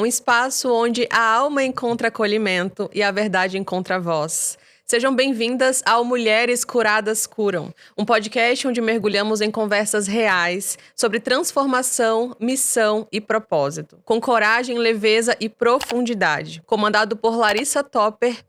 um espaço onde a alma encontra acolhimento e a verdade encontra voz. Sejam bem-vindas ao Mulheres Curadas Curam, um podcast onde mergulhamos em conversas reais sobre transformação, missão e propósito, com coragem, leveza e profundidade. Comandado por Larissa Topper,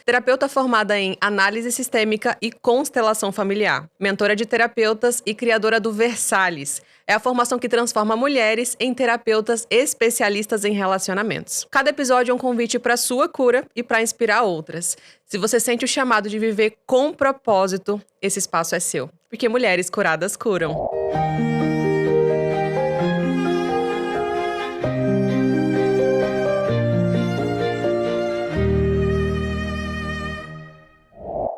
terapeuta formada em análise sistêmica e constelação familiar, mentora de terapeutas e criadora do Versalhes. É a formação que transforma mulheres em terapeutas especialistas em relacionamentos. Cada episódio é um convite para sua cura e para inspirar outras. Se você sente o chamado de viver com propósito, esse espaço é seu. Porque mulheres curadas curam.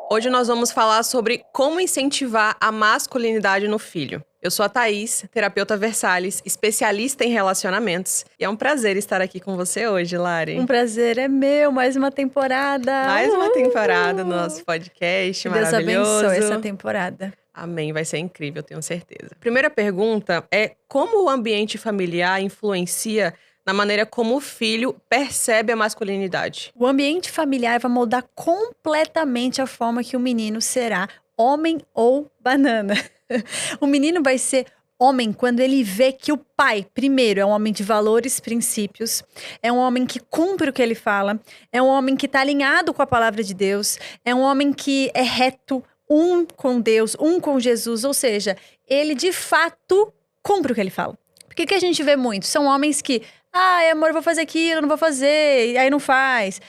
Hoje nós vamos falar sobre como incentivar a masculinidade no filho. Eu sou a Thaís, terapeuta Versalhes, especialista em relacionamentos. E é um prazer estar aqui com você hoje, Lari. Um prazer é meu, mais uma temporada. Mais uma temporada no nosso podcast, maravilhoso. Deus abençoe essa temporada. Amém, vai ser incrível, tenho certeza. Primeira pergunta é como o ambiente familiar influencia na maneira como o filho percebe a masculinidade. O ambiente familiar vai mudar completamente a forma que o menino será homem ou banana. O menino vai ser homem quando ele vê que o pai, primeiro, é um homem de valores, princípios, é um homem que cumpre o que ele fala, é um homem que está alinhado com a palavra de Deus, é um homem que é reto, um com Deus, um com Jesus, ou seja, ele de fato cumpre o que ele fala. Porque o que a gente vê muito? São homens que, amor, eu vou fazer aquilo, não vou fazer, e aí não faz.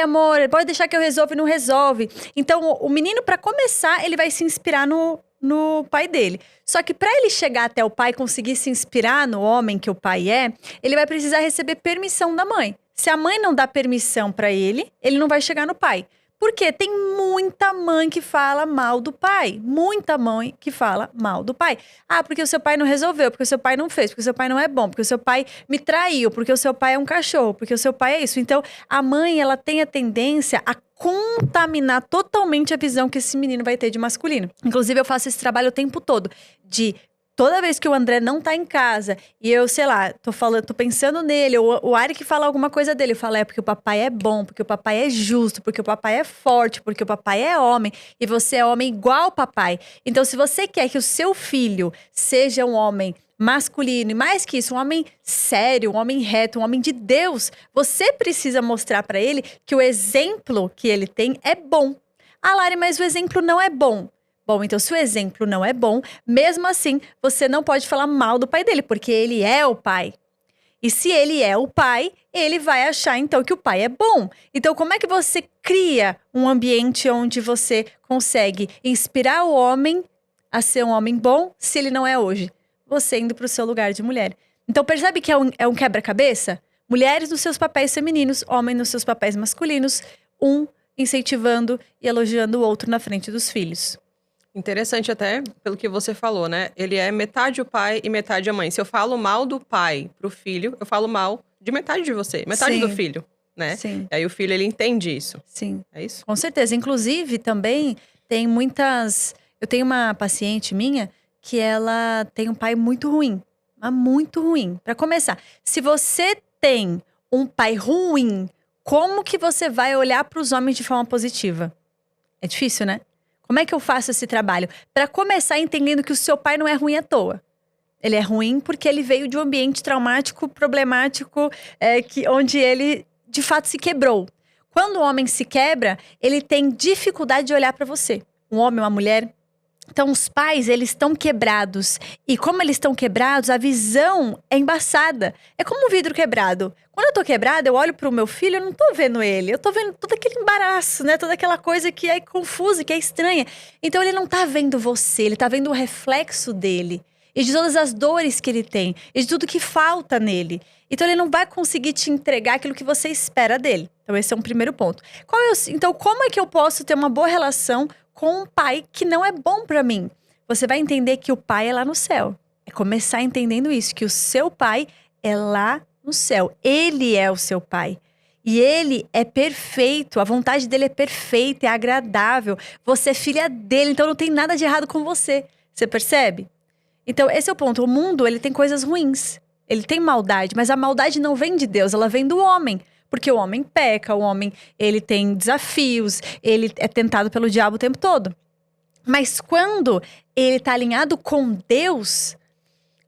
Amor, pode deixar que eu resolva e não resolve. Então, o menino, para começar, ele vai se inspirar no pai dele. Só que para ele chegar até o pai e conseguir se inspirar no homem que o pai é, ele vai precisar receber permissão da mãe. Se a mãe não dá permissão para ele não vai chegar no pai. Porque tem muita mãe que fala mal do pai. Muita mãe que fala mal do pai. Porque o seu pai não resolveu, porque o seu pai não fez, porque o seu pai não é bom, porque o seu pai me traiu, porque o seu pai é um cachorro, porque o seu pai é isso. Então, a mãe, ela tem a tendência a contaminar totalmente a visão que esse menino vai ter de masculino. Inclusive, eu faço esse trabalho o tempo todo de... Toda vez que o André não tá em casa e eu, sei lá, tô pensando nele, ou o Ari que fala alguma coisa dele, eu falo, porque o papai é bom, porque o papai é justo, porque o papai é forte, porque o papai é homem, e você é homem igual ao papai. Então, se você quer que o seu filho seja um homem masculino, e mais que isso, um homem sério, um homem reto, um homem de Deus, você precisa mostrar pra ele que o exemplo que ele tem é bom. Lari, mas o exemplo não é bom. Bom, então se o exemplo não é bom, mesmo assim, você não pode falar mal do pai dele, porque ele é o pai. E se ele é o pai, ele vai achar então que o pai é bom. Então como é que você cria um ambiente onde você consegue inspirar o homem a ser um homem bom, se ele não é hoje? Você indo para o seu lugar de mulher. Então percebe que é um quebra-cabeça? Mulheres nos seus papéis femininos, homens nos seus papéis masculinos, um incentivando e elogiando o outro na frente dos filhos. Interessante até pelo que você falou, né? Ele é metade o pai e metade a mãe. Se eu falo mal do pai pro filho, eu falo mal de metade de você, metade do filho, né? Sim. E aí o filho, ele entende isso. Sim. É isso? Com certeza. Inclusive, também tem muitas... Eu tenho uma paciente minha que ela tem um pai muito ruim. Mas muito ruim. Pra começar, se você tem um pai ruim, como que você vai olhar pros homens de forma positiva? É difícil, né? Como é que eu faço esse trabalho? Para começar entendendo que o seu pai não é ruim à toa. Ele é ruim porque ele veio de um ambiente traumático, problemático, onde ele de fato se quebrou. Quando o homem se quebra, ele tem dificuldade de olhar para você. Um homem, uma mulher. Então os pais, eles estão quebrados. E como eles estão quebrados, a visão é embaçada. É como um vidro quebrado. Quando eu tô quebrada, eu olho pro meu filho, eu não tô vendo ele. Eu tô vendo todo aquele embaraço, né? Toda aquela coisa que é confusa, que é estranha. Então ele não tá vendo você, ele tá vendo o reflexo dele. E de todas as dores que ele tem. E de tudo que falta nele. Então ele não vai conseguir te entregar aquilo que você espera dele. Então esse é um primeiro ponto. Então como é que eu posso ter uma boa relação com um pai que não é bom pra mim? Você vai entender que o pai é lá no céu. É começar entendendo isso, que o seu pai é lá no céu. Ele é o seu pai. E ele é perfeito, a vontade dele é perfeita, é agradável. Você é filha dele, então não tem nada de errado com você. Você percebe? Então esse é o ponto. O mundo, ele tem coisas ruins. Ele tem maldade, mas a maldade não vem de Deus, ela vem do homem. Porque o homem peca, o homem, ele tem desafios, ele é tentado pelo diabo o tempo todo. Mas quando ele tá alinhado com Deus,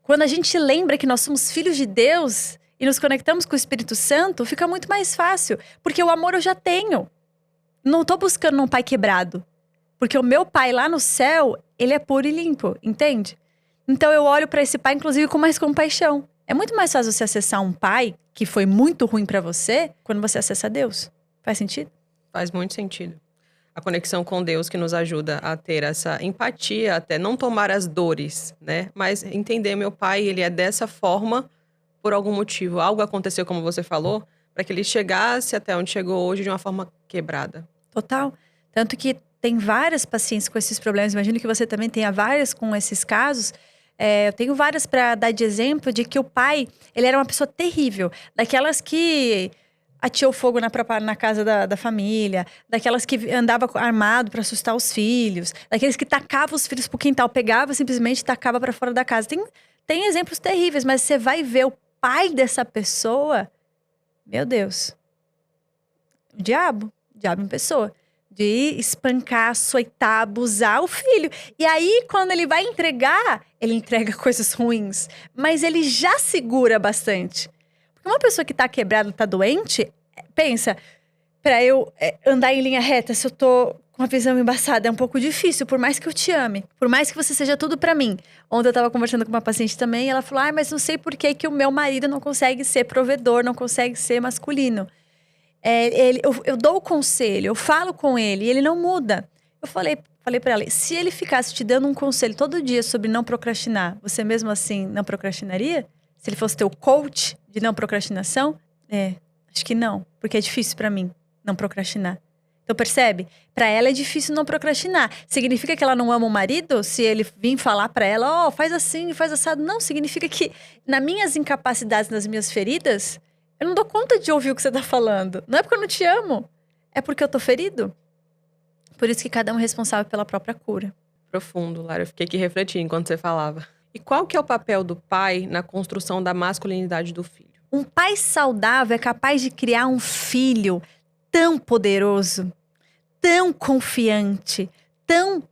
quando a gente lembra que nós somos filhos de Deus e nos conectamos com o Espírito Santo, fica muito mais fácil. Porque o amor eu já tenho. Não tô buscando um pai quebrado. Porque o meu pai lá no céu, ele é puro e limpo, entende? Então eu olho pra esse pai, inclusive, com mais compaixão. É muito mais fácil você acessar um pai que foi muito ruim pra você quando você acessa Deus. Faz sentido? Faz muito sentido. A conexão com Deus que nos ajuda a ter essa empatia, até não tomar as dores, né? Mas entender, meu pai, ele é dessa forma por algum motivo. Algo aconteceu, como você falou, para que ele chegasse até onde chegou hoje de uma forma quebrada. Total. Tanto que tem várias pacientes com esses problemas. Imagino que você também tenha várias com esses casos. Eu tenho várias para dar de exemplo de que o pai, ele era uma pessoa terrível. Daquelas que ateou fogo na casa da família. Daquelas que andava armado para assustar os filhos. Daqueles que tacava os filhos pro quintal. Pegava simplesmente e tacava para fora da casa. Tem exemplos terríveis, mas você vai ver o pai dessa pessoa. Meu Deus. O diabo em pessoa. De espancar, açoitar, abusar o filho. E aí, quando ele vai entregar, ele entrega coisas ruins. Mas ele já segura bastante. Porque uma pessoa que tá quebrada, tá doente, pensa, pra eu andar em linha reta, se eu tô com uma visão embaçada, é um pouco difícil, por mais que eu te ame. Por mais que você seja tudo pra mim. Ontem eu tava conversando com uma paciente também, e ela falou, mas não sei por que o meu marido não consegue ser provedor, não consegue ser masculino. Eu dou o conselho, eu falo com ele e ele não muda. Eu falei pra ela, se ele ficasse te dando um conselho todo dia sobre não procrastinar, você mesmo assim não procrastinaria? Se ele fosse teu coach de não procrastinação? Acho que não, porque é difícil pra mim não procrastinar. Então percebe? Pra ela é difícil não procrastinar. Significa que ela não ama o marido? Se ele vir falar pra ela, faz assim, faz assado. Não, significa que nas minhas incapacidades, nas minhas feridas, eu não dou conta de ouvir o que você tá falando. Não é porque eu não te amo. É porque eu tô ferido. Por isso que cada um é responsável pela própria cura. Profundo, Lara. Eu fiquei aqui refletindo enquanto você falava. E qual que é o papel do pai na construção da masculinidade do filho? Um pai saudável é capaz de criar um filho tão poderoso, tão confiante, tão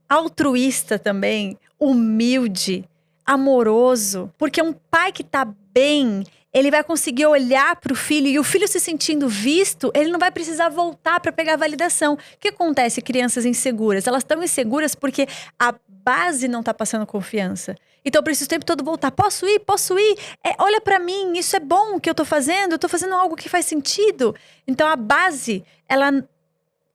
altruísta também, humilde, amoroso. Porque um pai que tá bem, ele vai conseguir olhar para o filho e o filho se sentindo visto, ele não vai precisar voltar para pegar a validação. O que acontece, crianças inseguras? Elas estão inseguras porque a base não está passando confiança. Então eu preciso o tempo todo voltar. Posso ir? Posso ir? Olha para mim, isso é bom o que eu tô fazendo? Eu tô fazendo algo que faz sentido. Então a base, ela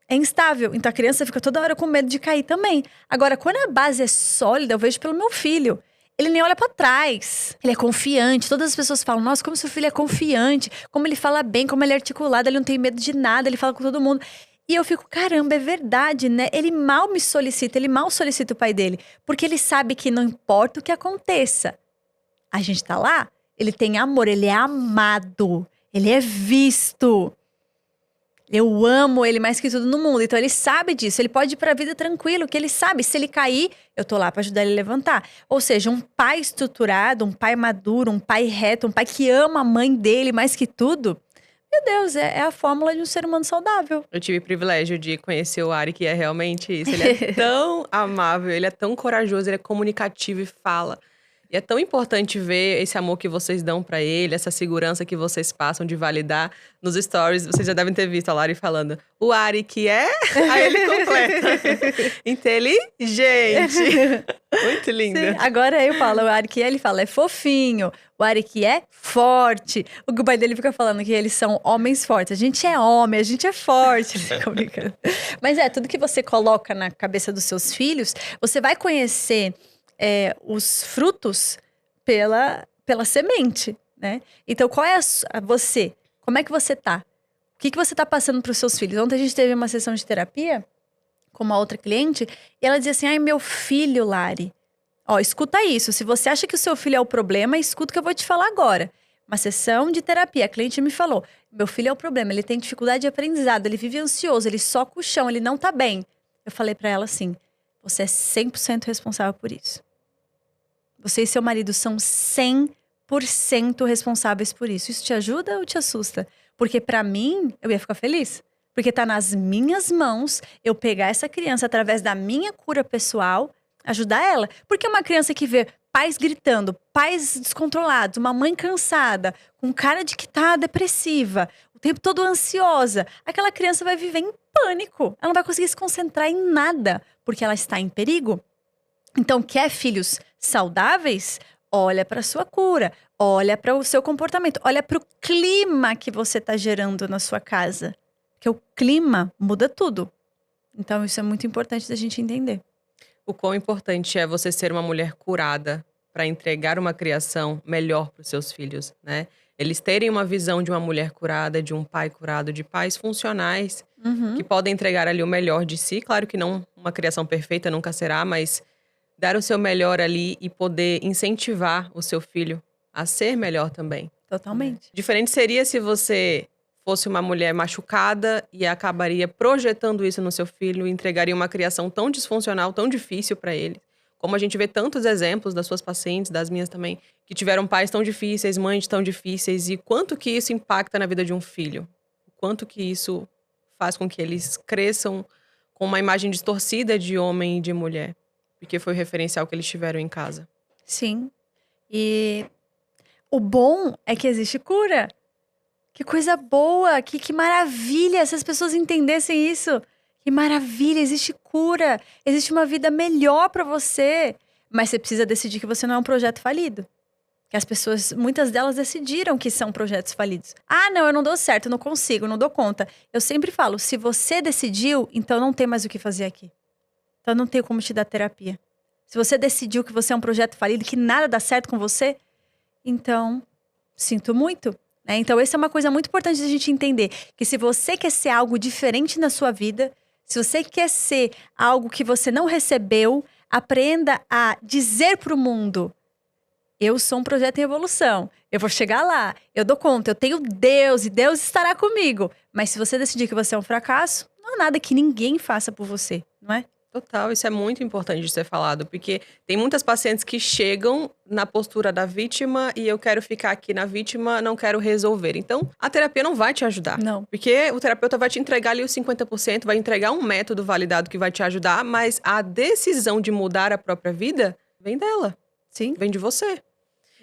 é instável. Então a criança fica toda hora com medo de cair também. Agora, quando a base é sólida, eu vejo pelo meu filho. Ele nem olha pra trás. Ele é confiante. Todas as pessoas falam, nossa, como seu filho é confiante. Como ele fala bem, como ele é articulado. Ele não tem medo de nada, ele fala com todo mundo. E eu fico, caramba, é verdade, né? Ele mal me solicita, ele mal solicita o pai dele. Porque ele sabe que não importa o que aconteça. A gente tá lá, ele tem amor, ele é amado. Ele é visto. Eu amo ele mais que tudo no mundo. Então ele sabe disso. Ele pode ir pra vida tranquilo, que ele sabe. Se ele cair, eu tô lá pra ajudar ele a levantar. Ou seja, um pai estruturado, um pai maduro, um pai reto, um pai que ama a mãe dele mais que tudo. Meu Deus, é a fórmula de um ser humano saudável. Eu tive o privilégio de conhecer o Ari, que é realmente isso. Ele é tão amável, ele é tão corajoso, ele é comunicativo e fala. E é tão importante ver esse amor que vocês dão pra ele, essa segurança que vocês passam de validar. Nos stories, vocês já devem ter visto a Lari falando. O Ari que é... Aí ele completa. Inteligente. Muito lindo. Sim, agora eu falo, o Ari que é, ele fala, é fofinho. O Ari que é forte. O pai dele fica falando que eles são homens fortes. A gente é homem, a gente é forte. Mas tudo que você coloca na cabeça dos seus filhos, você vai conhecer... os frutos pela semente, né? Então, qual é você? Como é que você tá? O que você tá passando para os seus filhos? Ontem a gente teve uma sessão de terapia com uma outra cliente e ela dizia assim, ai, meu filho, Lari, escuta isso. Se você acha que o seu filho é o problema, escuta o que eu vou te falar agora. Uma sessão de terapia, a cliente me falou, meu filho é o problema, ele tem dificuldade de aprendizado, ele vive ansioso, ele soca o chão, ele não tá bem. Eu falei para ela assim, você é 100% responsável por isso. Você e seu marido são 100% 100% responsáveis por isso. Isso te ajuda ou te assusta? Porque pra mim, eu ia ficar feliz. Porque tá nas minhas mãos eu pegar essa criança através da minha cura pessoal, ajudar ela. Porque uma criança que vê pais gritando, pais descontrolados, uma mãe cansada, com cara de que tá depressiva, o tempo todo ansiosa, aquela criança vai viver em pânico. Ela não vai conseguir se concentrar em nada, porque ela está em perigo. Então, quer filhos saudáveis? Olha para sua cura, olha para o seu comportamento, olha para o clima que você está gerando na sua casa. Porque o clima muda tudo. Então, isso é muito importante da gente entender. O quão importante é você ser uma mulher curada para entregar uma criação melhor para os seus filhos, né? Eles terem uma visão de uma mulher curada, de um pai curado, de pais funcionais, que podem entregar ali o melhor de si. Claro que não uma criação perfeita nunca será, mas dar o seu melhor ali e poder incentivar o seu filho a ser melhor também. Totalmente. Diferente seria se você fosse uma mulher machucada e acabaria projetando isso no seu filho e entregaria uma criação tão disfuncional, tão difícil para ele. Como a gente vê tantos exemplos das suas pacientes, das minhas também, que tiveram pais tão difíceis, mães tão difíceis, e quanto que isso impacta na vida de um filho. Quanto que isso faz com que eles cresçam com uma imagem distorcida de homem e de mulher. Porque foi o referencial que eles tiveram em casa. Sim. E o bom é que existe cura. Que coisa boa, que maravilha se as pessoas entendessem isso. Que maravilha, existe cura. Existe uma vida melhor pra você. Mas você precisa decidir que você não é um projeto falido. Que as pessoas, muitas delas decidiram que são projetos falidos. Ah, não, eu não dou certo, eu não consigo, não dou conta. Eu sempre falo, se você decidiu, então não tem mais o que fazer aqui. Então não tem como te dar terapia. Se você decidiu que você é um projeto falido, que nada dá certo com você, então, sinto muito. Né? Então, essa é uma coisa muito importante da gente entender. Que se você quer ser algo diferente na sua vida, se você quer ser algo que você não recebeu, aprenda a dizer pro mundo: eu sou um projeto em evolução, eu vou chegar lá, eu dou conta, eu tenho Deus e Deus estará comigo. Mas se você decidir que você é um fracasso, não há nada que ninguém faça por você, não é? Total, isso é muito importante de ser falado, porque tem muitas pacientes que chegam na postura da vítima e eu quero ficar aqui na vítima, não quero resolver. Então, a terapia não vai te ajudar. Não. Porque o terapeuta vai te entregar ali os 50%, vai entregar um método validado que vai te ajudar, mas a decisão de mudar a própria vida vem dela. Sim. Vem de você.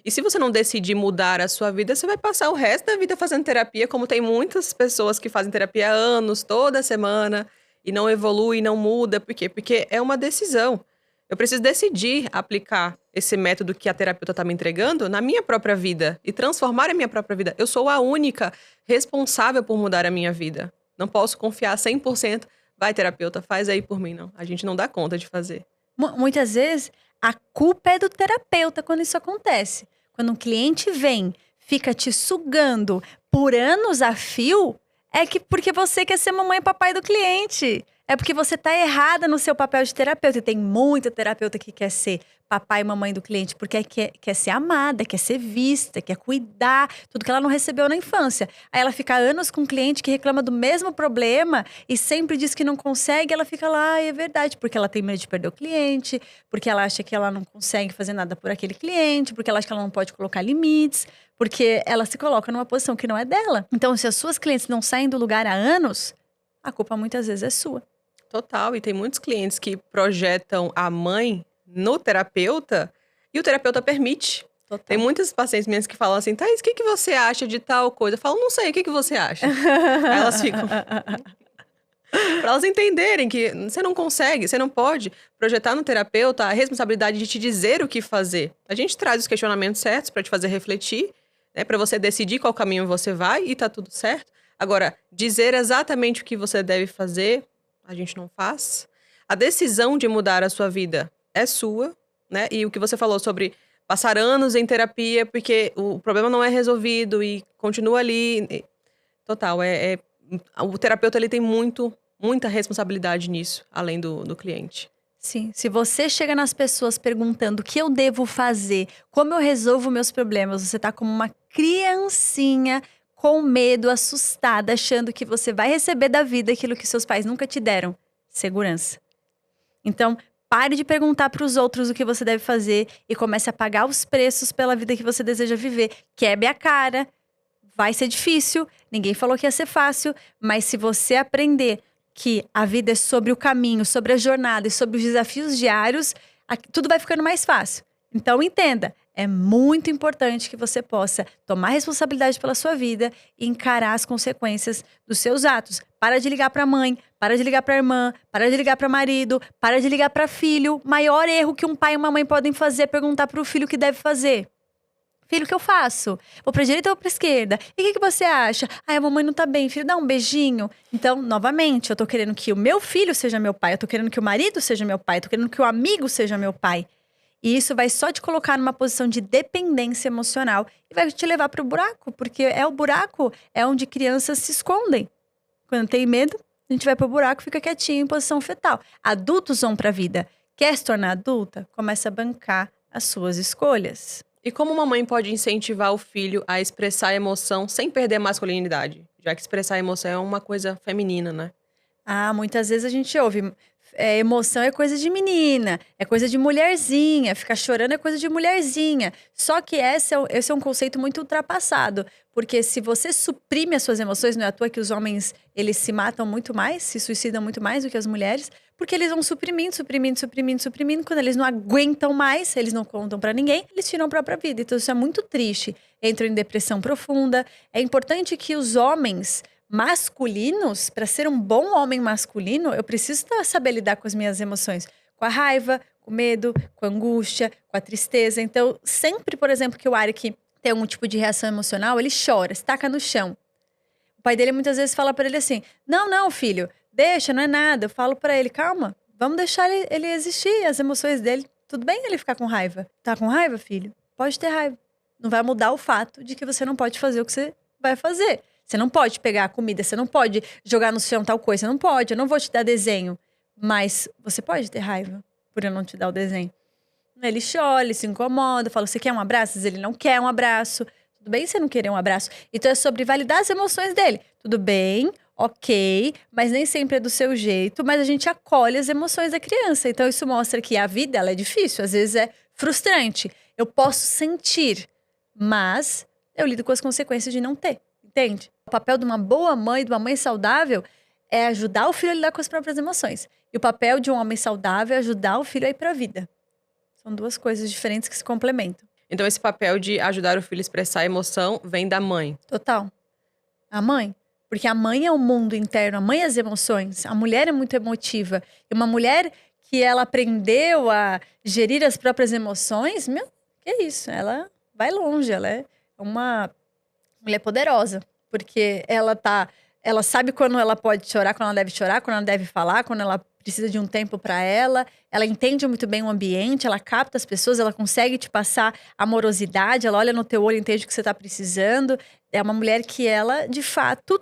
E se você não decidir mudar a sua vida, você vai passar o resto da vida fazendo terapia, como tem muitas pessoas que fazem terapia há anos, toda semana, e não evolui, não muda. Por quê? Porque é uma decisão. Eu preciso decidir aplicar esse método que a terapeuta está me entregando na minha própria vida e transformar a minha própria vida. Eu sou a única responsável por mudar a minha vida. Não posso confiar 100%. Vai, terapeuta, faz aí por mim, não. A gente não dá conta de fazer. Muitas vezes, a culpa é do terapeuta quando isso acontece. Quando um cliente vem, fica te sugando por anos a fio, é que porque você quer ser mamãe e papai do cliente. É porque você tá errada no seu papel de terapeuta. E tem muita terapeuta que quer ser papai e mamãe do cliente porque quer ser amada, quer ser vista, quer cuidar, tudo que ela não recebeu na infância. Aí ela fica anos com um cliente que reclama do mesmo problema e sempre diz que não consegue, ela fica lá, e é verdade, porque ela tem medo de perder o cliente, porque ela acha que ela não consegue fazer nada por aquele cliente, porque ela acha que ela não pode colocar limites, porque ela se coloca numa posição que não é dela. Então, se as suas clientes não saem do lugar há anos, a culpa muitas vezes é sua. Total, e tem muitos clientes que projetam a mãe no terapeuta e o terapeuta permite. Total. Tem muitas pacientes minhas que falam assim, Thaís, o que você acha de tal coisa? Eu falo, não sei, o que você acha? Aí elas ficam... Para elas entenderem que você não consegue, você não pode projetar no terapeuta a responsabilidade de te dizer o que fazer. A gente traz os questionamentos certos para te fazer refletir, né, para você decidir qual caminho você vai e tá tudo certo. Agora, dizer exatamente o que você deve fazer, a gente não faz. A decisão de mudar a sua vida é sua, né? E o que você falou sobre passar anos em terapia porque o problema não é resolvido e continua ali. Total, o terapeuta ele tem muita responsabilidade nisso, além do cliente. Sim, se você chega nas pessoas perguntando o que eu devo fazer, como eu resolvo meus problemas, você tá como uma criancinha com medo, assustada, achando que você vai receber da vida aquilo que seus pais nunca te deram, segurança. Então, Pare de perguntar para os outros o que você deve fazer e comece a pagar os preços pela vida que você deseja viver. Quebre a cara. Vai ser difícil. Ninguém falou que ia ser fácil. Mas se você aprender que a vida é sobre o caminho, sobre a jornada e sobre os desafios diários, tudo vai ficando mais fácil. Então entenda, é muito importante que você possa tomar responsabilidade pela sua vida e encarar as consequências dos seus atos. Para de ligar para a mãe, para de ligar para a irmã, para de ligar para marido, para de ligar para filho. Maior erro que um pai e uma mãe podem fazer é perguntar para o filho o que deve fazer. Filho, o que eu faço? Vou pra direita ou pra esquerda? E o que você acha? Ai, a mamãe não tá bem, filho, dá um beijinho. Então, novamente, eu tô querendo que o meu filho seja meu pai. Eu tô querendo que o marido seja meu pai. Eu tô querendo que o amigo seja meu pai. E isso vai só te colocar numa posição de dependência emocional. E vai te levar pro buraco. Porque o buraco é onde crianças se escondem. Quando tem medo, a gente vai pro buraco e fica quietinho em posição fetal. Adultos vão pra vida. Quer se tornar adulta? Começa a bancar as suas escolhas. E como uma mãe pode incentivar o filho a expressar a emoção sem perder a masculinidade? Já que expressar a emoção é uma coisa feminina, né? Muitas vezes a gente ouve, emoção é coisa de menina, é coisa de mulherzinha, ficar chorando é coisa de mulherzinha. Só que esse é um conceito muito ultrapassado, porque se você suprime as suas emoções, não é à toa que os homens, eles se matam muito mais, se suicidam muito mais do que as mulheres, porque eles vão suprimindo. Quando eles não aguentam mais, eles não contam pra ninguém, eles tiram a própria vida. Então isso é muito triste. Entram em depressão profunda. É importante que os homens masculinos, para ser um bom homem masculino, eu preciso saber lidar com as minhas emoções. Com a raiva, com o medo, com a angústia, com a tristeza. Então, sempre, por exemplo, que o Arik tem algum tipo de reação emocional, ele chora, se taca no chão. O pai dele muitas vezes fala para ele assim, não, filho, deixa, não é nada. Eu falo para ele, calma, vamos deixar ele existir, as emoções dele. Tudo bem ele ficar com raiva. Tá com raiva, filho? Pode ter raiva. Não vai mudar o fato de que você não pode fazer o que você vai fazer. Você não pode pegar a comida, você não pode jogar no chão tal coisa, você não pode, eu não vou te dar desenho. Mas você pode ter raiva por eu não te dar o desenho. Ele chora, ele se incomoda, fala, você quer um abraço? Às vezes ele não quer um abraço. Tudo bem você não querer um abraço. Então é sobre validar as emoções dele. Tudo bem, ok, mas nem sempre é do seu jeito, mas a gente acolhe as emoções da criança. Então isso mostra que a vida, ela é difícil, às vezes é frustrante. Eu posso sentir, mas eu lido com as consequências de não ter. Entende? O papel de uma boa mãe, de uma mãe saudável, é ajudar o filho a lidar com as próprias emoções. E o papel de um homem saudável é ajudar o filho a ir para a vida. São duas coisas diferentes que se complementam. Então esse papel de ajudar o filho a expressar a emoção vem da mãe. Total. A mãe. Porque a mãe é o mundo interno, a mãe é as emoções. A mulher é muito emotiva. E uma mulher que ela aprendeu a gerir as próprias emoções, meu, que é isso? Ela vai longe, ela é uma mulher poderosa, porque ela sabe quando ela pode chorar, quando ela deve falar, quando ela precisa de um tempo para ela entende muito bem o ambiente, ela capta as pessoas, ela consegue te passar amorosidade, ela olha no teu olho, entende o que você tá precisando. É uma mulher que ela, de fato,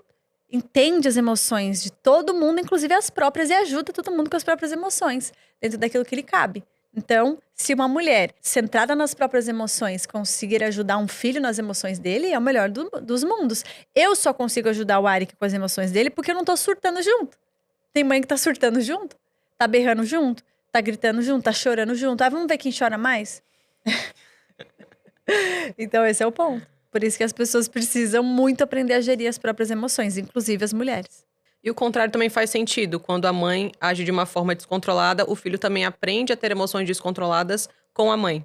entende as emoções de todo mundo, inclusive as próprias, e ajuda todo mundo com as próprias emoções, dentro daquilo que lhe cabe. Então, se uma mulher centrada nas próprias emoções conseguir ajudar um filho nas emoções dele, é o melhor dos mundos. Eu só consigo ajudar o Arik com as emoções dele porque eu não tô surtando junto. Tem mãe que tá surtando junto, tá berrando junto, tá gritando junto, tá chorando junto. Vamos ver quem chora mais? Então, esse é o ponto. Por isso que as pessoas precisam muito aprender a gerir as próprias emoções, inclusive as mulheres. E o contrário também faz sentido. Quando a mãe age de uma forma descontrolada, o filho também aprende a ter emoções descontroladas com a mãe.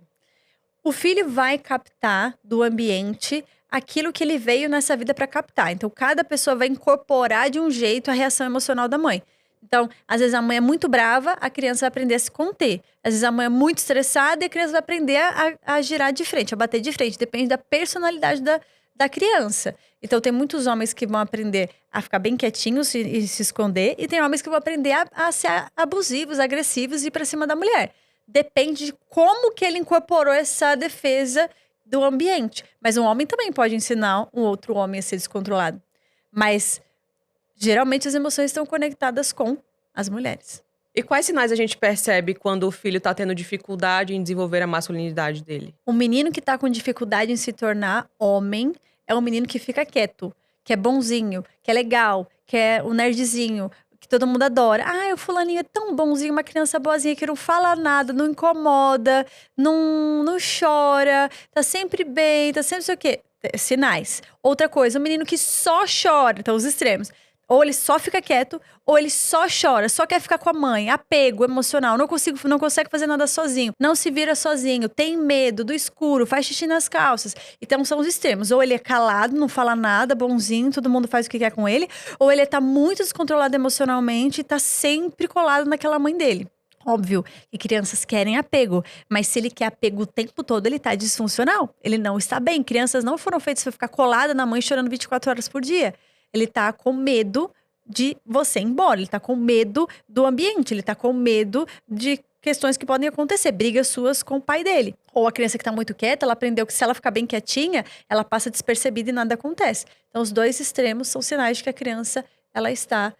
O filho vai captar do ambiente aquilo que ele veio nessa vida para captar. Então, cada pessoa vai incorporar de um jeito a reação emocional da mãe. Então, às vezes a mãe é muito brava, a criança vai aprender a se conter. Às vezes a mãe é muito estressada e a criança vai aprender a girar de frente, a bater de frente. Depende da personalidade da criança. Então, tem muitos homens que vão aprender a ficar bem quietinhos e se esconder. E tem homens que vão aprender a ser abusivos, agressivos e ir pra cima da mulher. Depende de como que ele incorporou essa defesa do ambiente. Mas um homem também pode ensinar um outro homem a ser descontrolado. Mas, geralmente, as emoções estão conectadas com as mulheres. E quais sinais a gente percebe quando o filho tá tendo dificuldade em desenvolver a masculinidade dele? Um menino que tá com dificuldade em se tornar homem é um menino que fica quieto, que é bonzinho, que é legal, que é o nerdzinho, que todo mundo adora. Ah, o fulaninho é tão bonzinho, uma criança boazinha que não fala nada, não incomoda, não chora, tá sempre bem, tá sempre não sei o quê. Sinais. Outra coisa, um menino que só chora, então os extremos. Ou ele só fica quieto, ou ele só chora, só quer ficar com a mãe, apego emocional, não consegue fazer nada sozinho, não se vira sozinho, tem medo do escuro, faz xixi nas calças. Então são os extremos. Ou ele é calado, não fala nada, bonzinho, todo mundo faz o que quer com ele, ou ele tá muito descontrolado emocionalmente e tá sempre colado naquela mãe dele. Óbvio que crianças querem apego, mas se ele quer apego o tempo todo, ele tá disfuncional, ele não está bem. Crianças não foram feitas para ficar colada na mãe chorando 24 horas por dia. Ele tá com medo de você ir embora, ele tá com medo do ambiente, ele tá com medo de questões que podem acontecer, brigas suas com o pai dele. Ou a criança que tá muito quieta, ela aprendeu que se ela ficar bem quietinha, ela passa despercebida e nada acontece. Então os dois extremos são sinais de que a criança, ela está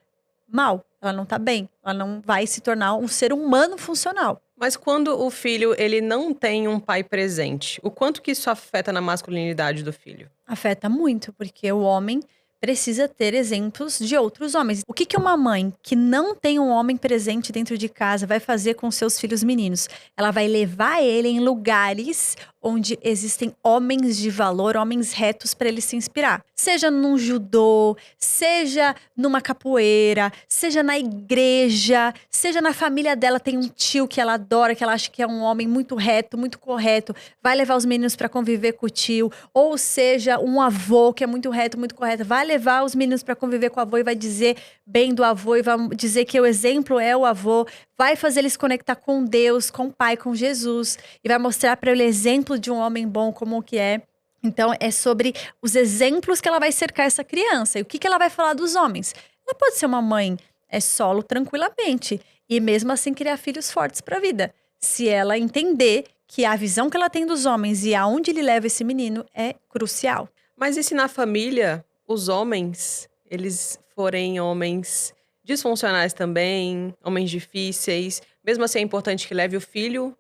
mal, ela não tá bem, ela não vai se tornar um ser humano funcional. Mas quando o filho, ele não tem um pai presente, o quanto que isso afeta na masculinidade do filho? Afeta muito, porque o homem precisa ter exemplos de outros homens. O que uma mãe que não tem um homem presente dentro de casa vai fazer com seus filhos meninos? Ela vai levar ele em lugares onde existem homens de valor, homens retos para ele se inspirar. Seja num judô, seja numa capoeira, seja na igreja, seja na família dela tem um tio que ela adora, que ela acha que é um homem muito reto, muito correto, vai levar os meninos para conviver com o tio, ou seja, um avô que é muito reto, muito correto, vai levar os meninos para conviver com o avô e vai dizer bem do avô e vai dizer que o exemplo é o avô, vai fazer eles conectar com Deus, com o Pai, com Jesus e vai mostrar para ele o exemplo de um homem bom como que é. Então é sobre os exemplos que ela vai cercar essa criança. E o que ela vai falar dos homens? Ela pode ser uma mãe solo tranquilamente e mesmo assim criar filhos fortes para a vida. Se ela entender que a visão que ela tem dos homens e aonde ele leva esse menino é crucial. Mas e se na família os homens, eles forem homens disfuncionais também, homens difíceis? Mesmo assim é importante que leve o filho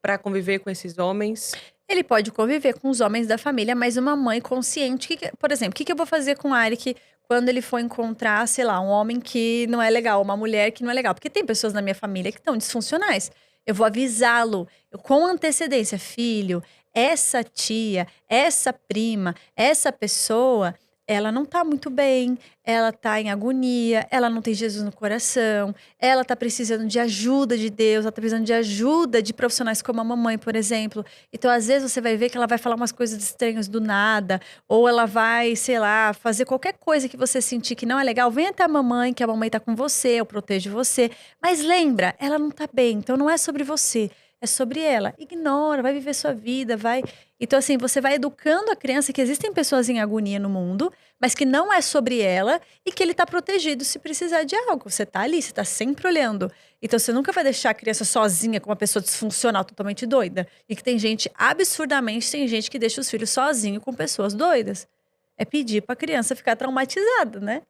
para conviver com esses homens? Ele pode conviver com os homens da família, mas uma mãe consciente. Por exemplo, o que eu vou fazer com o Arik quando ele for encontrar, sei lá, um homem que não é legal, uma mulher que não é legal? Porque tem pessoas na minha família que estão disfuncionais. Eu vou avisá-lo com antecedência. Filho, essa tia, essa prima, essa pessoa, ela não tá muito bem, ela tá em agonia, ela não tem Jesus no coração, ela tá precisando de ajuda de Deus, ela tá precisando de ajuda de profissionais como a mamãe, por exemplo. Então, às vezes, você vai ver que ela vai falar umas coisas estranhas do nada, ou ela vai, sei lá, fazer qualquer coisa que você sentir que não é legal. Vem até a mamãe, que a mamãe tá com você, eu protejo você. Mas lembra, ela não tá bem, então não é sobre você. É sobre ela. Ignora, vai viver sua vida, vai. Então, assim, você vai educando a criança que existem pessoas em agonia no mundo, mas que não é sobre ela e que ele tá protegido se precisar de algo. Você tá ali, você tá sempre olhando. Então, você nunca vai deixar a criança sozinha com uma pessoa disfuncional, totalmente doida. E que tem gente, absurdamente, tem gente que deixa os filhos sozinhos com pessoas doidas. É pedir pra criança ficar traumatizada, né?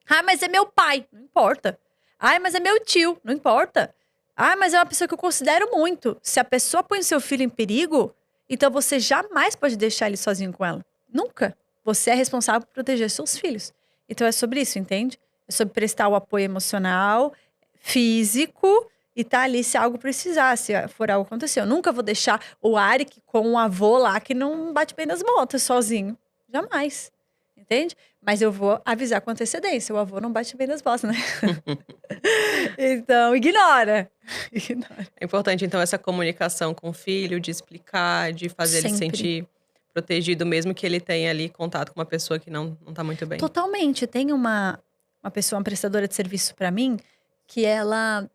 Ah, mas é meu pai. Não importa. Ah, mas é meu tio. Não importa. Ah, mas é uma pessoa que eu considero muito. Se a pessoa põe o seu filho em perigo, então você jamais pode deixar ele sozinho com ela. Nunca. Você é responsável por proteger seus filhos. Então é sobre isso, entende? É sobre prestar o apoio emocional, físico e tá ali se algo precisar, se for algo acontecer. Eu nunca vou deixar o Arik com um avô lá que não bate bem nas botas sozinho. Jamais. Entende? Mas eu vou avisar com antecedência. O avô não bate bem nas botas, né? Então, ignora. É importante, então, essa comunicação com o filho, de explicar, de fazer ele se sentir protegido, mesmo que ele tenha ali contato com uma pessoa que não tá muito bem. Totalmente. Tem uma pessoa, uma prestadora de serviço pra mim, que ela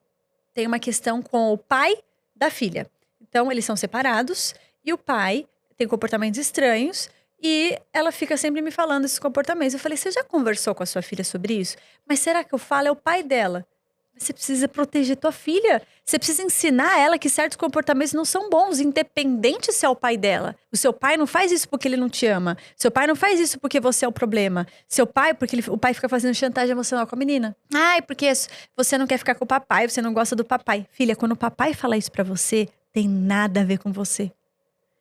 tem uma questão com o pai da filha. Então, eles são separados e o pai tem comportamentos estranhos. E ela fica sempre me falando esses comportamentos. Eu falei, você já conversou com a sua filha sobre isso? Mas será que eu falo? É o pai dela. Mas você precisa proteger tua filha. Você precisa ensinar ela que certos comportamentos não são bons, independente se é o pai dela. O seu pai não faz isso porque ele não te ama. Seu pai não faz isso porque você é o problema. Seu pai, porque o pai fica fazendo chantagem emocional com a menina. Ai, porque você não quer ficar com o papai, você não gosta do papai. Filha, quando o papai fala isso pra você, tem nada a ver com você.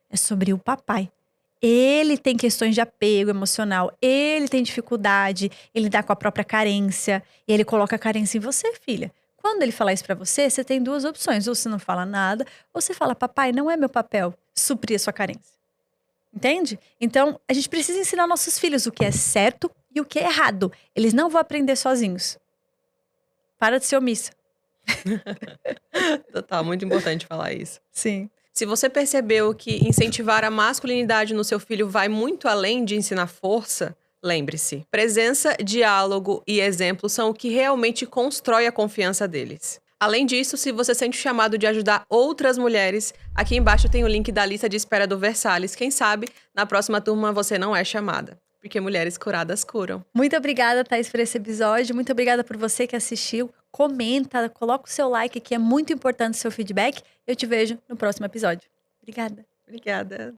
É sobre o papai. ele tem questões de apego emocional, ele tem dificuldade em lidar com a própria carência, e ele coloca a carência em você, filha. Quando ele falar isso pra você, você tem duas opções. Ou você não fala nada, ou você fala, papai, não é meu papel suprir a sua carência. Entende? Então, a gente precisa ensinar nossos filhos o que é certo e o que é errado. Eles não vão aprender sozinhos. Para de ser omissa. Total, muito importante falar isso. Sim. Se você percebeu que incentivar a masculinidade no seu filho vai muito além de ensinar força, lembre-se, presença, diálogo e exemplo são o que realmente constrói a confiança deles. Além disso, se você sente o chamado de ajudar outras mulheres, aqui embaixo tem o link da lista de espera do Versalhes. Quem sabe, na próxima turma você não é chamada. Porque mulheres curadas curam. Muito obrigada, Thaís, por esse episódio. Muito obrigada por você que assistiu. Comenta, coloca o seu like, que é muito importante o seu feedback. Eu te vejo no próximo episódio. Obrigada. Obrigada.